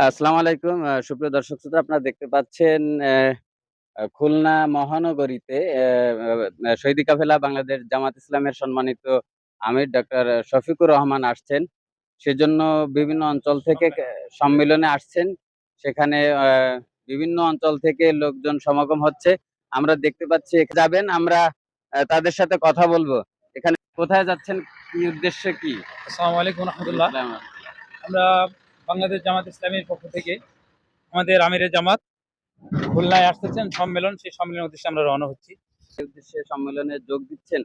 আসসালামু আলাইকুম। সুপ্রিয় দর্শক শ্রোতা, আপনারা দেখতে পাচ্ছেন খুলনা মহানগরীতে শহীদি কাফেলা বাংলাদেশ জামাত ইসলামের সম্মানিত আমির ডক্টর শফিকুর রহমান আসছেন। সেজন্য বিভিন্ন অঞ্চল থেকে সম্মেলনে আসছেন। সেখানে বিভিন্ন অঞ্চল থেকে লোকজন সমাগম হচ্ছে। আমরা দেখতে পাচ্ছি যাবেন, আমরা তাদের সাথে কথা বলবো। এখানে কোথায় যাচ্ছেন, কি উদ্দেশ্যে, কি? আসসালামু আলাইকুম রহমতুল্লাহ। আমরা বাংলাদেশ জামাত ইসলামীর পক্ষ থেকে আমাদের আমিরের জামাত খুলনায় আসতেছেন সম্মেলন, সেই সম্মেলনের উদ্দেশ্যে আমরা রওনা হচ্ছি। উদ্দেশ্যে সম্মেলনে যোগ দিচ্ছেন।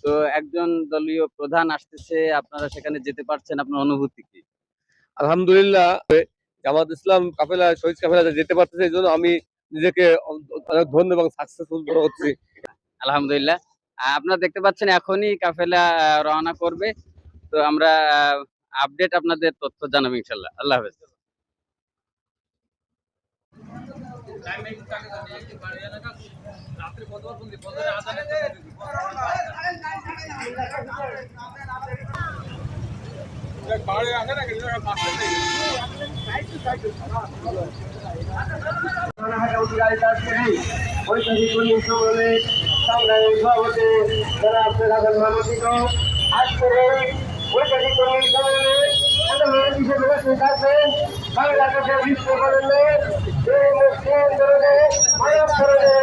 তো একজন দলীয় প্রধান আসতেছে, আপনারা সেখানে যেতে পারছেন, আপনার অনুভূতি কি? আলহামদুলিল্লাহ, জামাত ইসলাম কাফেলা শহীদ কাফেলাতে যেতে পারতেছে, এই জন্য আমি নিজেকে অনেক ধন্য এবং সাকসেসফুল মনে হচ্ছি। আলহামদুলিল্লাহ। আপনারা দেখতে পাচ্ছেন এখনই কাফেলা রওনা করবে। তো আমরা আপডেট আপনাদের তথ্য জানাবো ইনশাল্লাহ। আল্লাহ হাফেজ। বাংলাদেশের বিশ্ব করলে মুসলিম ধরনে মানব ধরনে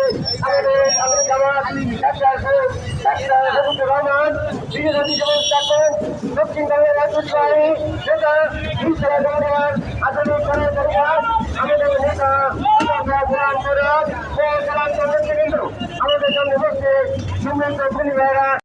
আমাদের আমির জামাত রহমান বিজেপি যেমন থাকবেন দক্ষিণ বাংলার রাজ্যসভায় নেতা ইসরা জমাদার আধুনিক করার পরিবার আমাদের নেতা আমাদের সামনে বসছে সুমন্ত